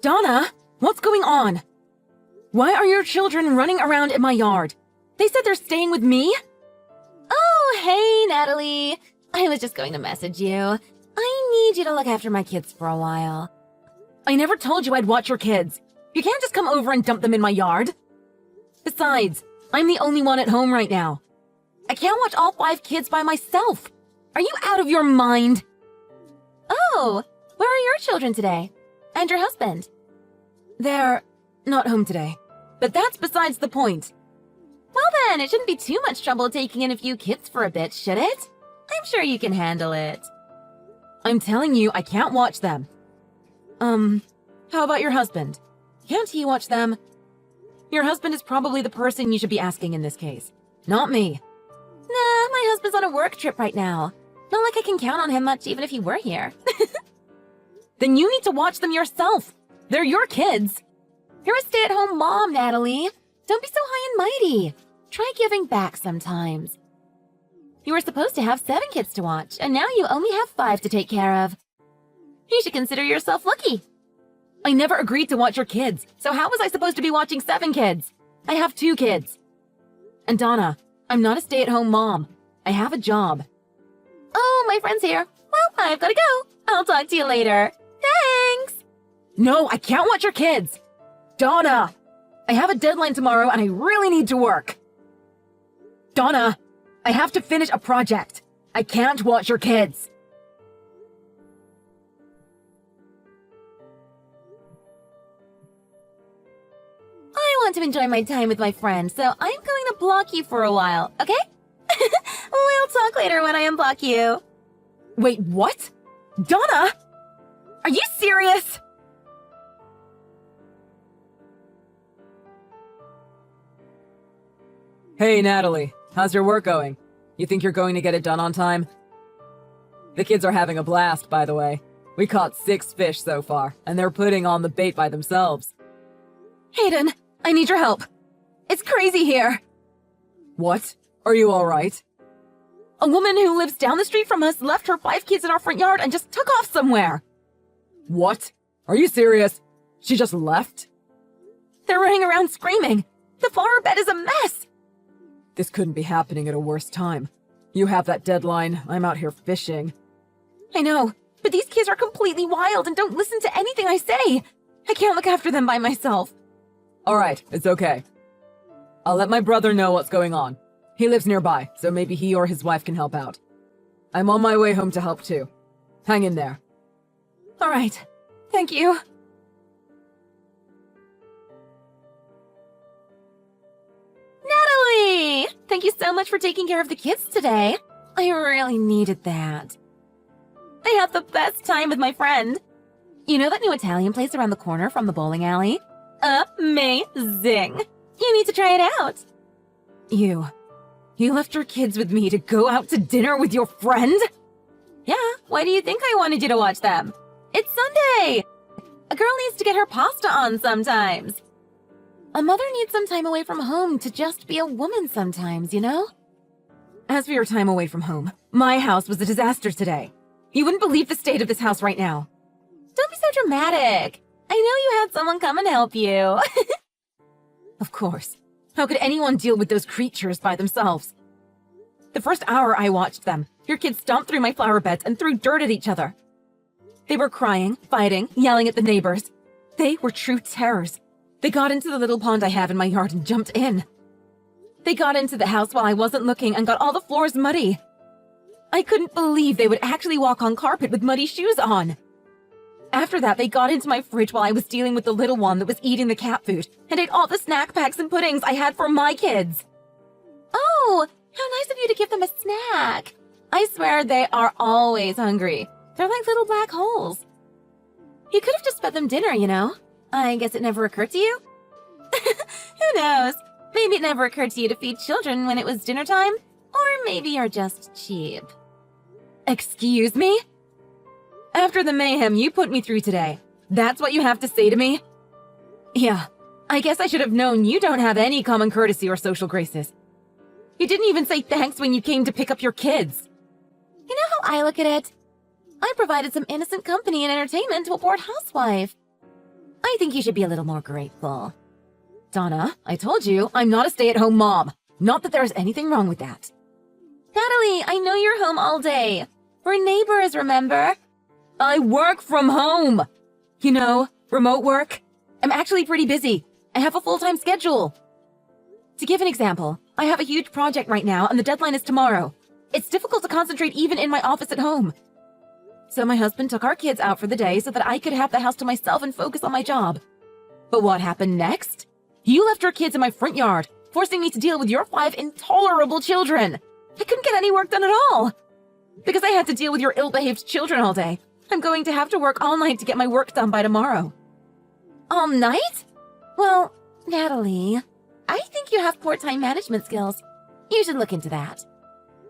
Donna, what's going on? Why are your children running around in my yard? They said they're staying with me? Oh, hey, Natalie. I was just going to message you. I need you to look after my kids for a while. I never told you I'd watch your kids. You can't just come over and dump them in my yard. Besides, I'm the only one at home right now. I can't watch all 5 kids by myself. Are you out of your mind? Oh, where are your children today? And your husband? They're not home today. But that's besides the point. Well then, it shouldn't be too much trouble taking in a few kids for a bit, should it? I'm sure you can handle it. I'm telling you, I can't watch them. How about your husband? Can't he watch them? Your husband is probably the person you should be asking in this case, not me. Nah, my husband's on a work trip right now. Not like I can count on him much even if he were here. Then you need to watch them yourself. They're your kids. You're a stay-at-home mom, Natalie. Don't be so high and mighty. Try giving back sometimes. You were supposed to have 7 kids to watch, and now you only have 5 to take care of. You should consider yourself lucky. I never agreed to watch your kids, so how was I supposed to be watching 7 kids? I have 2 kids. And Donna, I'm not a stay-at-home mom. I have a job. Oh, my friend's here. Well, I've got to go. I'll talk to you later. Thanks! No, I can't watch your kids! Donna! I have a deadline tomorrow and I really need to work. Donna, I have to finish a project. I can't watch your kids. I want to enjoy my time with my friend, so I'm going to block you for a while, okay? We'll talk later when I unblock you. Wait, what? Donna? Are you serious? Hey, Natalie. How's your work going? You think you're going to get it done on time? The kids are having a blast, by the way. We caught 6 fish so far, and they're putting on the bait by themselves. Hayden, I need your help. It's crazy here. What? Are you all right? A woman who lives down the street from us left her 5 kids in our front yard and just took off somewhere. What? Are you serious? She just left? They're running around screaming. The flower bed is a mess. This couldn't be happening at a worse time. You have that deadline. I'm out here fishing. I know, but these kids are completely wild and don't listen to anything I say. I can't look after them by myself. All right, it's okay. I'll let my brother know what's going on. He lives nearby, so maybe he or his wife can help out. I'm on my way home to help too. Hang in there. All right. Thank you. Natalie! Thank you so much for taking care of the kids today. I really needed that. I had the best time with my friend. You know that new Italian place around the corner from the bowling alley? Amazing! You need to try it out. You left your kids with me to go out to dinner with your friend? Yeah, why do you think I wanted you to watch them? It's Sunday! A girl needs to get her pasta on sometimes. A mother needs some time away from home to just be a woman sometimes, you know? As for your time away from home, my house was a disaster today. You wouldn't believe the state of this house right now. Don't be so dramatic. I know you had someone come and help you. Of course. How could anyone deal with those creatures by themselves? The first hour I watched them, your kids stomped through my flower beds and threw dirt at each other. They were crying, fighting, yelling at the neighbors. They were true terrors. They got into the little pond I have in my yard and jumped in. They got into the house while I wasn't looking and got all the floors muddy. I couldn't believe they would actually walk on carpet with muddy shoes on. After that, they got into my fridge while I was dealing with the little one that was eating the cat food and ate all the snack packs and puddings I had for my kids. Oh, how nice of you to give them a snack. I swear they are always hungry. They're like little black holes. You could have just fed them dinner, you know? I guess it never occurred to you? Who knows? Maybe it never occurred to you to feed children when it was dinner time? Or maybe you're just cheap. Excuse me? After the mayhem you put me through today, that's what you have to say to me? Yeah, I guess I should have known you don't have any common courtesy or social graces. You didn't even say thanks when you came to pick up your kids. You know how I look at it? I provided some innocent company and entertainment to a bored housewife. I think you should be a little more grateful. Donna, I told you, I'm not a stay-at-home mom. Not that there's anything wrong with that. Natalie, I know you're home all day. We're neighbors, remember? I work from home. You know, remote work. I'm actually pretty busy. I have a full-time schedule. To give an example, I have a huge project right now and the deadline is tomorrow. It's difficult to concentrate even in my office at home. So my husband took our kids out for the day so that I could have the house to myself and focus on my job. But what happened next? You left your kids in my front yard, forcing me to deal with your 5 intolerable children. I couldn't get any work done at all. Because I had to deal with your ill-behaved children all day, I'm going to have to work all night to get my work done by tomorrow. All night? Well, Natalie, I think you have poor time management skills. You should look into that.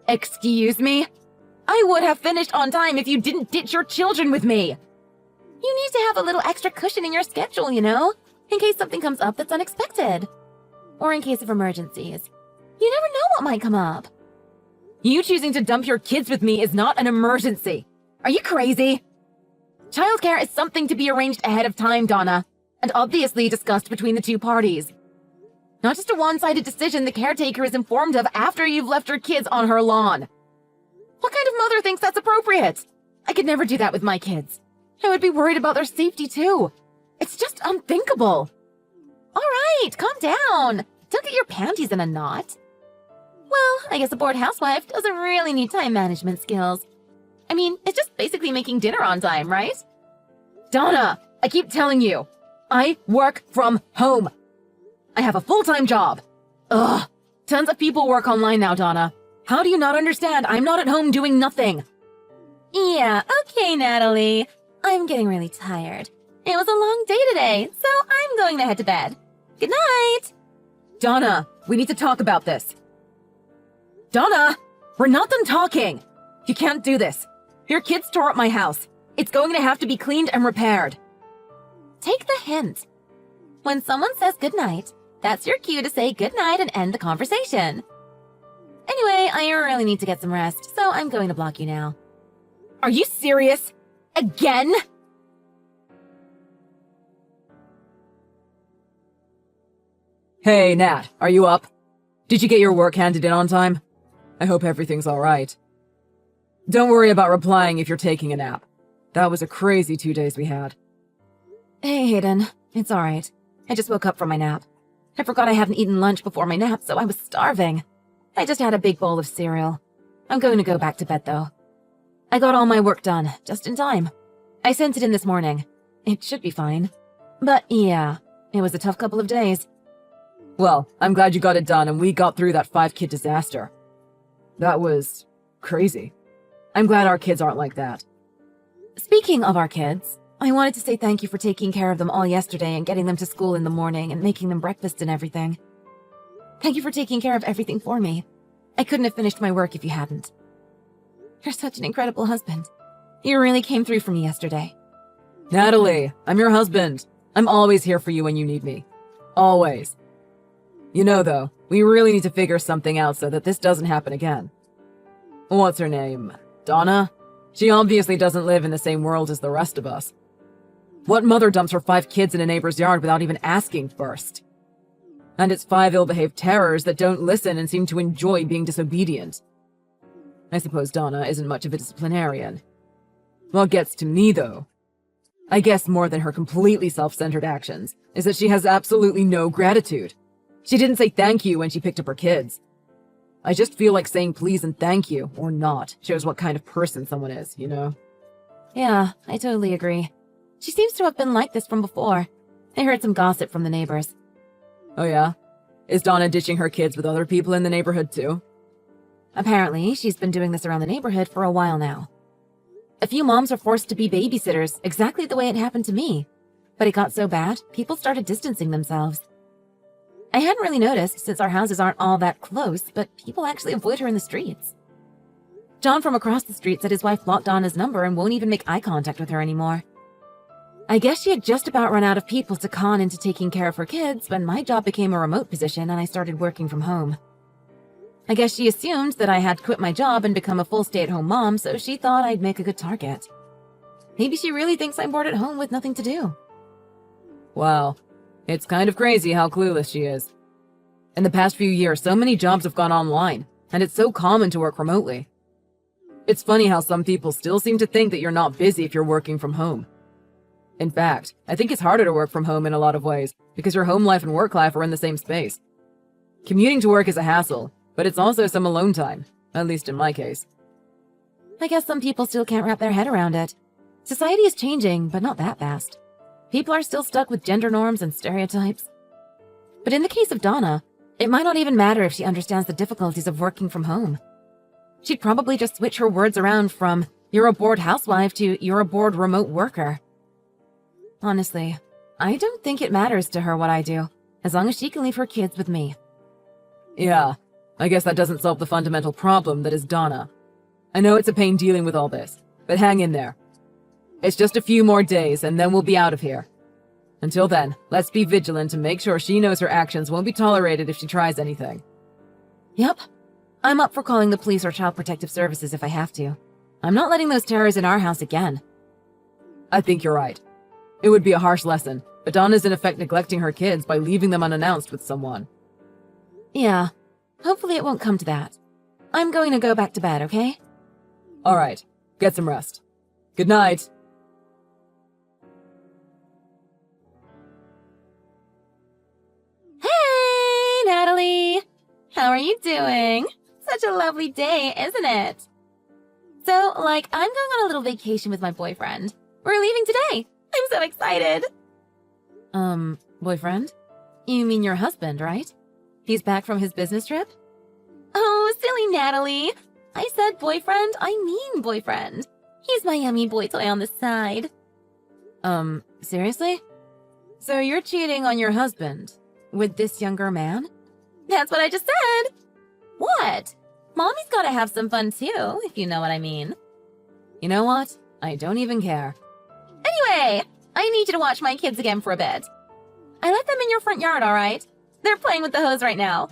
Excuse me? I would have finished on time if you didn't ditch your children with me. You need to have a little extra cushion in your schedule, you know, in case something comes up that's unexpected. Or in case of emergencies. You never know what might come up. You choosing to dump your kids with me is not an emergency. Are you crazy? Childcare is something to be arranged ahead of time, Donna, and obviously discussed between the two parties. Not just a one-sided decision the caretaker is informed of after you've left your kids on her lawn. What kind of mother thinks that's appropriate? I could never do that with my kids. I would be worried about their safety too. It's just unthinkable. All right, calm down. Don't get your panties in a knot. Well, I guess a bored housewife doesn't really need time management skills. I mean, it's just basically making dinner on time, right? Donna, I keep telling you, I work from home. I have a full-time job. Ugh, tons of people work online now, Donna. How do you not understand? I'm not at home doing nothing. Yeah, okay, Natalie. I'm getting really tired. It was a long day today, so I'm going to head to bed. Good night. Donna, we need to talk about this. Donna, we're not done talking. You can't do this. Your kids tore up my house. It's going to have to be cleaned and repaired. Take the hint. When someone says goodnight, that's your cue to say goodnight and end the conversation. Anyway, I really need to get some rest, so I'm going to block you now. Are you serious? Again? Hey, Nat, are you up? Did you get your work handed in on time? I hope everything's alright. Don't worry about replying if you're taking a nap. That was a crazy 2 days we had. Hey, Hayden. It's alright. I just woke up from my nap. I forgot I hadn't eaten lunch before my nap, so I was starving. I just had a big bowl of cereal. I'm going to go back to bed, though. I got all my work done, just in time. I sent it in this morning. It should be fine. But yeah, it was a tough couple of days. Well, I'm glad you got it done and we got through that 5-kid disaster. That was crazy. I'm glad our kids aren't like that. Speaking of our kids, I wanted to say thank you for taking care of them all yesterday and getting them to school in the morning and making them breakfast and everything. Thank you for taking care of everything for me. I couldn't have finished my work if you hadn't. You're such an incredible husband. You really came through for me yesterday. Natalie, I'm your husband. I'm always here for you when you need me. Always. You know, though, we really need to figure something out so that this doesn't happen again. What's her name? Donna? She obviously doesn't live in the same world as the rest of us. What mother dumps her 5 kids in a neighbor's yard without even asking first? And it's 5 ill-behaved terrors that don't listen and seem to enjoy being disobedient. I suppose Donna isn't much of a disciplinarian. What gets to me, though, I guess more than her completely self-centered actions, is that she has absolutely no gratitude. She didn't say thank you when she picked up her kids. I just feel like saying please and thank you, or not, shows what kind of person someone is, you know? Yeah, I totally agree. She seems to have been like this from before. I heard some gossip from the neighbors. Oh yeah? Is Donna ditching her kids with other people in the neighborhood too? Apparently, she's been doing this around the neighborhood for a while now. A few moms are forced to be babysitters, exactly the way it happened to me. But it got so bad, people started distancing themselves. I hadn't really noticed since our houses aren't all that close, but people actually avoid her in the streets. John from across the street said his wife blocked Donna's number and won't even make eye contact with her anymore. I guess she had just about run out of people to con into taking care of her kids when my job became a remote position and I started working from home. I guess she assumed that I had quit my job and become a full stay-at-home mom, so she thought I'd make a good target. Maybe she really thinks I'm bored at home with nothing to do. Wow. It's kind of crazy how clueless she is. In the past few years, so many jobs have gone online, and it's so common to work remotely. It's funny how some people still seem to think that you're not busy if you're working from home. In fact, I think it's harder to work from home in a lot of ways, because your home life and work life are in the same space. Commuting to work is a hassle, but it's also some alone time, at least in my case. I guess some people still can't wrap their head around it. Society is changing, but not that fast. People are still stuck with gender norms and stereotypes. But in the case of Donna, it might not even matter if she understands the difficulties of working from home. She'd probably just switch her words around from, "You're a bored housewife" to "You're a bored remote worker." Honestly, I don't think it matters to her what I do, as long as she can leave her kids with me. Yeah, I guess that doesn't solve the fundamental problem that is Donna. I know it's a pain dealing with all this, but hang in there. It's just a few more days, and then we'll be out of here. Until then, let's be vigilant to make sure she knows her actions won't be tolerated if she tries anything. Yep. I'm up for calling the police or Child Protective Services if I have to. I'm not letting those terrors in our house again. I think you're right. It would be a harsh lesson, but Donna's in effect neglecting her kids by leaving them unannounced with someone. Yeah. Hopefully it won't come to that. I'm going to go back to bed, okay? All right. Get some rest. Good night. Hey, Natalie! How are you doing? Such a lovely day, isn't it? So, I'm going on a little vacation with my boyfriend. We're leaving today. I'm so excited. Boyfriend? You mean your husband, right? He's back from his business trip? Oh, silly Natalie. I said boyfriend, I mean boyfriend. He's my yummy boy toy on the side. Seriously? So you're cheating on your husband with this younger man? That's what I just said. What? Mommy's gotta have some fun too, if you know what I mean. You know what? I don't even care. Anyway, I need you to watch my kids again for a bit. I let them in your front yard, alright? They're playing with the hose right now.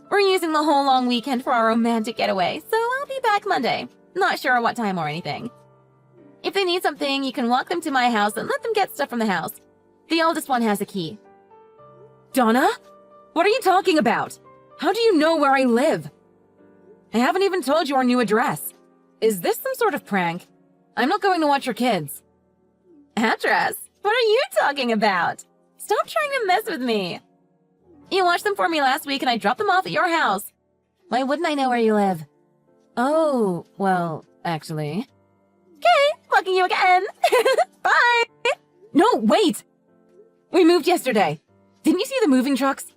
We're using the whole long weekend for our romantic getaway, so I'll be back Monday. Not sure what time or anything. If they need something, you can walk them to my house and let them get stuff from the house. The oldest one has a key. Donna? What are you talking about? How do you know where I live? I haven't even told you our new address. Is this some sort of prank? I'm not going to watch your kids. Address? What are you talking about? Stop trying to mess with me. You watched them for me last week and I dropped them off at your house. Why wouldn't I know where you live? Oh, well, actually. Okay, fucking you again. Bye. No, wait! We moved yesterday. Didn't you see the moving trucks?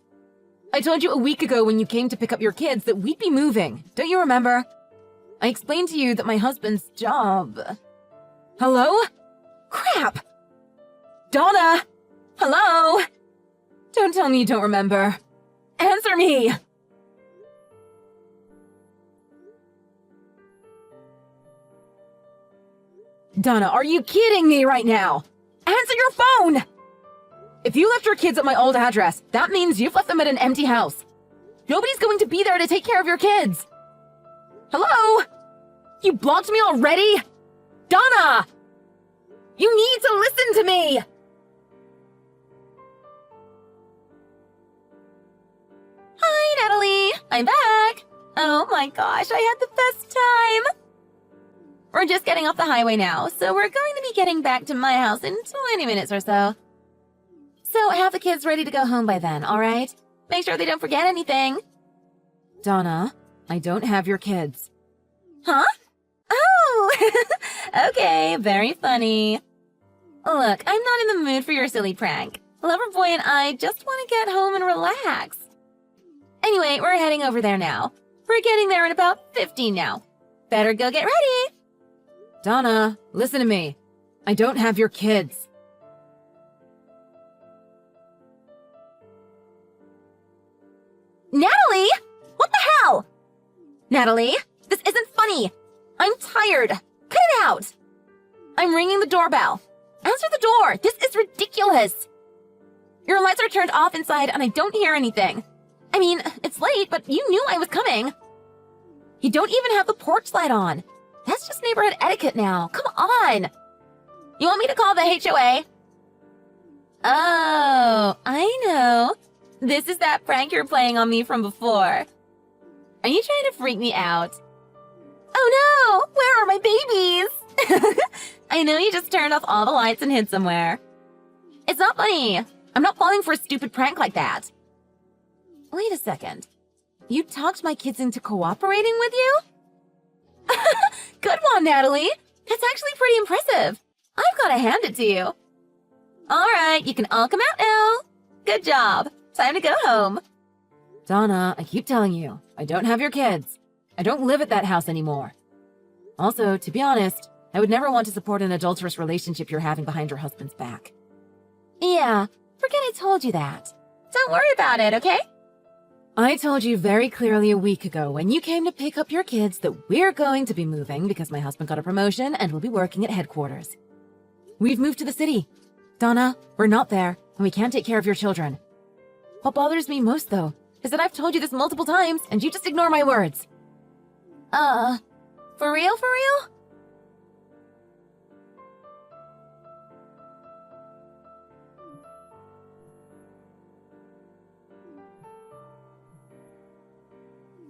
I told you a week ago when you came to pick up your kids that we'd be moving. Don't you remember? I explained to you that my husband's job... Hello? Crap! Donna! Hello? Don't tell me you don't remember. Answer me! Donna, are you kidding me right now? Answer your phone! If you left your kids at my old address, that means you've left them at an empty house. Nobody's going to be there to take care of your kids. Hello? You blocked me already? Donna! You need to listen to me! Hi, Natalie. I'm back. Oh my gosh, I had the best time. We're just getting off the highway now, so we're going to be getting back to my house in 20 minutes or so. So have the kids ready to go home by then, all right? Make sure they don't forget anything. Donna, I don't have your kids. Huh? Oh! Okay, very funny. Look, I'm not in the mood for your silly prank. Loverboy and I just want to get home and relax. Anyway, we're heading over there now. We're getting there in about 15 now. Better go get ready. Donna, listen to me. I don't have your kids. Natalie! What the hell? Natalie, this isn't funny. I'm tired. Cut it out. I'm ringing the doorbell. Answer the door. This is ridiculous. Your lights are turned off inside and I don't hear anything. I mean, it's late, but you knew I was coming. You don't even have the porch light on. That's just neighborhood etiquette now. Come on. You want me to call the HOA? Oh, I know. This is that prank you're playing on me from before. Are you trying to freak me out? Oh no! Where are my babies? I know you just turned off all the lights and hid somewhere. It's not funny. I'm not falling for a stupid prank like that. Wait a second. You talked my kids into cooperating with you? Good one, Natalie. That's actually pretty impressive. I've got to hand it to you. All right, you can all come out now. Good job. Time to go home. Donna, I keep telling you, I don't have your kids. I don't live at that house anymore. Also, to be honest, I would never want to support an adulterous relationship you're having behind your husband's back. Yeah, forget I told you that. Don't worry about it, okay? I told you very clearly a week ago when you came to pick up your kids that we're going to be moving because my husband got a promotion and will be working at headquarters. We've moved to the city. Donna, we're not there, and we can't take care of your children. What bothers me most, though, is that I've told you this multiple times, and you just ignore my words. For real, for real?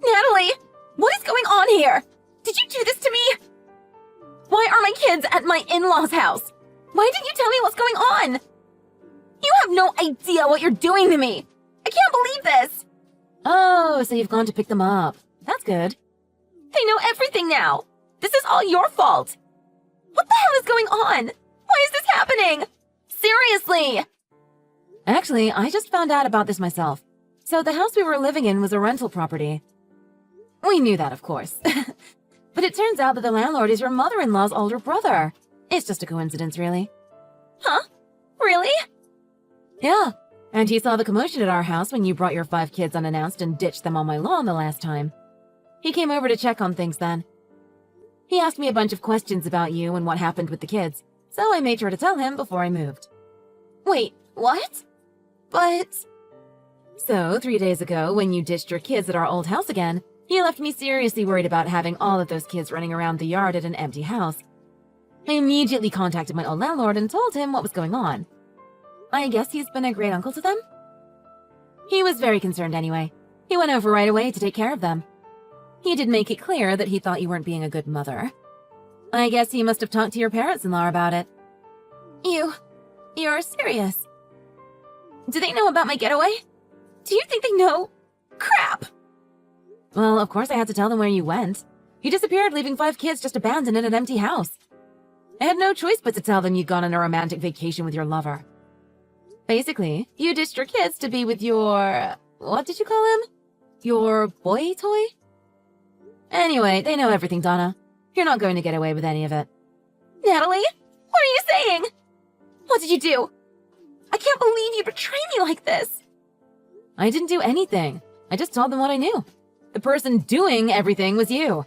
Natalie! What is going on here? Did you do this to me? Why are my kids at my in-laws' house? Why didn't you tell me what's going on? You have no idea what you're doing to me! I can't believe this! Oh, so you've gone to pick them up. That's good. They know everything now! This is all your fault! What the hell is going on? Why is this happening? Seriously! Actually, I just found out about this myself. So the house we were living in was a rental property. We knew that, of course. But it turns out that the landlord is your mother-in-law's older brother. It's just a coincidence, really. Huh? Really? Yeah. And he saw the commotion at our house when you brought your 5 kids unannounced and ditched them on my lawn the last time. He came over to check on things then. He asked me a bunch of questions about you and what happened with the kids, so I made sure to tell him before I moved. Wait, what? But... So, 3 days ago, when you ditched your kids at our old house again, he left me seriously worried about having all of those kids running around the yard at an empty house. I immediately contacted my old landlord and told him what was going on. I guess he's been a great uncle to them? He was very concerned anyway. He went over right away to take care of them. He did make it clear that he thought you weren't being a good mother. I guess he must have talked to your parents-in-law about it. You're serious? Do they know about my getaway? Do you think they know? Crap! Well, of course I had to tell them where you went. You disappeared, leaving 5 kids just abandoned in an empty house. I had no choice but to tell them you'd gone on a romantic vacation with your lover. Basically, you ditched your kids to be with your... what did you call him? Your boy toy? Anyway, they know everything, Donna. You're not going to get away with any of it. Natalie? What are you saying? What did you do? I can't believe you betrayed me like this. I didn't do anything. I just told them what I knew. The person doing everything was you.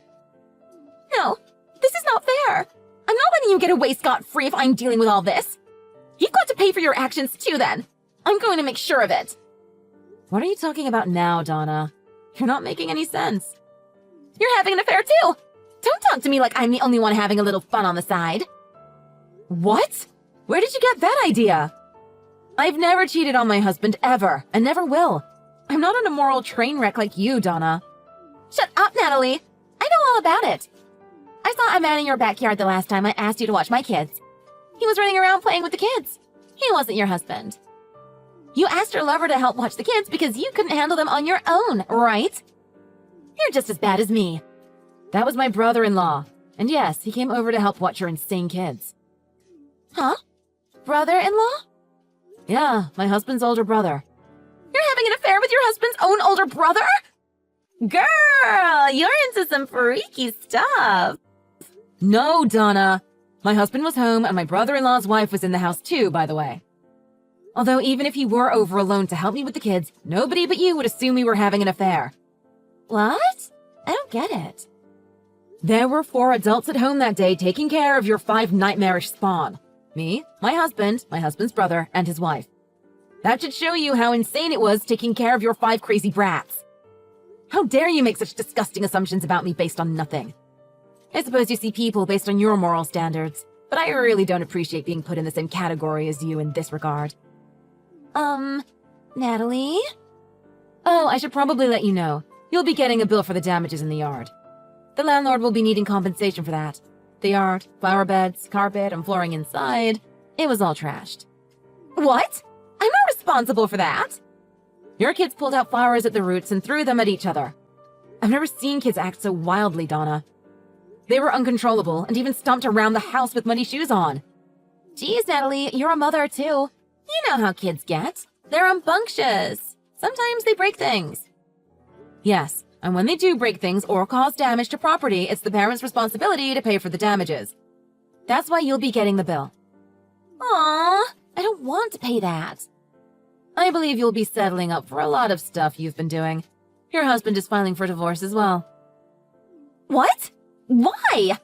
No, this is not fair. I'm not letting you get away scot-free if I'm dealing with all this. You've got to pay for your actions too, then. I'm going to make sure of it. What are you talking about now, Donna? You're not making any sense. You're having an affair too. Don't talk to me like I'm the only one having a little fun on the side. What? Where did you get that idea? I've never cheated on my husband ever, and never will. I'm not an immoral train wreck like you, Donna. Shut up, Natalie. I know all about it. I saw a man in your backyard the last time I asked you to watch my kids. He was running around playing with the kids. He wasn't your husband. You asked your lover to help watch the kids because you couldn't handle them on your own, right? You're just as bad as me. That was my brother-in-law. And yes, he came over to help watch your insane kids. Huh? Brother-in-law? Yeah, my husband's older brother. You're having an affair with your husband's own older brother? Girl, you're into some freaky stuff. No, Donna. My husband was home and my brother-in-law's wife was in the house too, by the way. Although even if he were over alone to help me with the kids, nobody but you would assume we were having an affair. What? I don't get it. There were 4 adults at home that day taking care of your 5 nightmarish spawn. Me, my husband's brother, and his wife. That should show you how insane it was taking care of your 5 crazy brats. How dare you make such disgusting assumptions about me based on nothing? I suppose you see people based on your moral standards, but I really don't appreciate being put in the same category as you in this regard. Natalie? Oh, I should probably let you know. You'll be getting a bill for the damages in the yard. The landlord will be needing compensation for that. The yard, flower beds, carpet, and flooring inside, it was all trashed. What? I'm not responsible for that. Your kids pulled out flowers at the roots and threw them at each other. I've never seen kids act so wildly, Donna. They were uncontrollable and even stomped around the house with muddy shoes on. Geez, Natalie, you're a mother too. You know how kids get. They're rambunctious. Sometimes they break things. Yes, and when they do break things or cause damage to property, it's the parent's responsibility to pay for the damages. That's why you'll be getting the bill. Aww, I don't want to pay that. I believe you'll be settling up for a lot of stuff you've been doing. Your husband is filing for divorce as well. What? Why?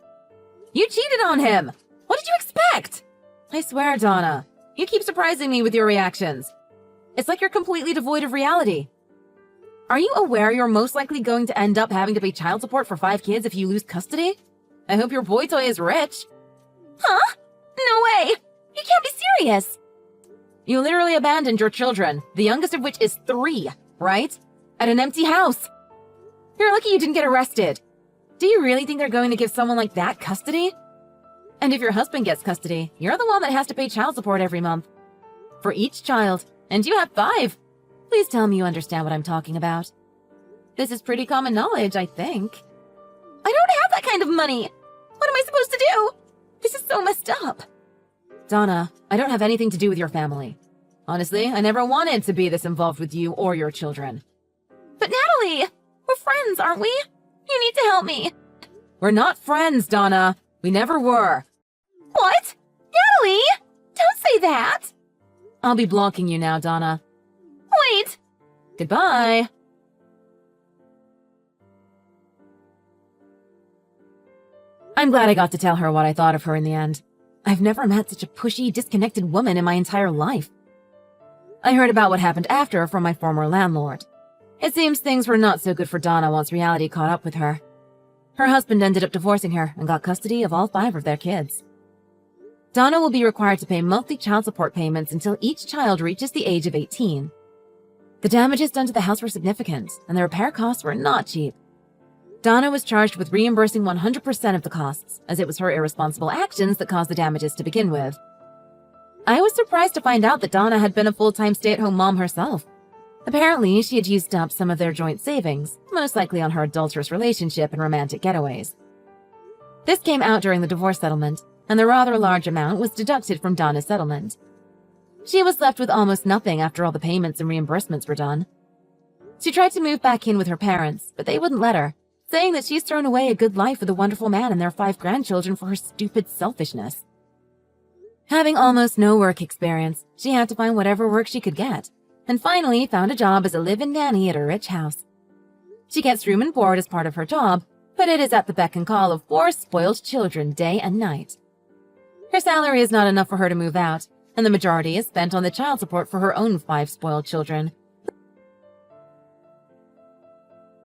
You cheated on him. What did you expect? I swear, Donna, you keep surprising me with your reactions. It's like you're completely devoid of reality. Are you aware you're most likely going to end up having to pay child support for 5 kids if you lose custody? I hope your boy toy is rich. Huh? No way! You can't be serious! You literally abandoned your children, the youngest of which is 3, right? At an empty house. You're lucky you didn't get arrested. Do you really think they're going to give someone like that custody? And if your husband gets custody, you're the one that has to pay child support every month. For each child, and you have 5. Please tell me you understand what I'm talking about. This is pretty common knowledge, I think. I don't have that kind of money! What am I supposed to do? This is so messed up. Donna, I don't have anything to do with your family. Honestly, I never wanted to be this involved with you or your children. But Natalie, we're friends, aren't we? You need to help me. We're not friends, Donna. We never were. What? Natalie! Don't say that! I'll be blocking you now, Donna. Wait! Goodbye. I'm glad I got to tell her what I thought of her in the end. I've never met such a pushy, disconnected woman in my entire life. I heard about what happened after from my former landlord. It seems things were not so good for Donna once reality caught up with her. Her husband ended up divorcing her and got custody of all 5 of their kids. Donna will be required to pay monthly child support payments until each child reaches the age of 18. The damages done to the house were significant, and the repair costs were not cheap. Donna was charged with reimbursing 100% of the costs, as it was her irresponsible actions that caused the damages to begin with. I was surprised to find out that Donna had been a full-time stay-at-home mom herself. Apparently, she had used up some of their joint savings, most likely on her adulterous relationship and romantic getaways. This came out during the divorce settlement, and the rather large amount was deducted from Donna's settlement. She was left with almost nothing after all the payments and reimbursements were done. She tried to move back in with her parents, but they wouldn't let her, saying that she's thrown away a good life with a wonderful man and their 5 grandchildren for her stupid selfishness. Having almost no work experience, she had to find whatever work she could get, and finally found a job as a live-in nanny at a rich house. She gets room and board as part of her job, but it is at the beck and call of 4 spoiled children day and night. Her salary is not enough for her to move out, and the majority is spent on the child support for her own 5 spoiled children,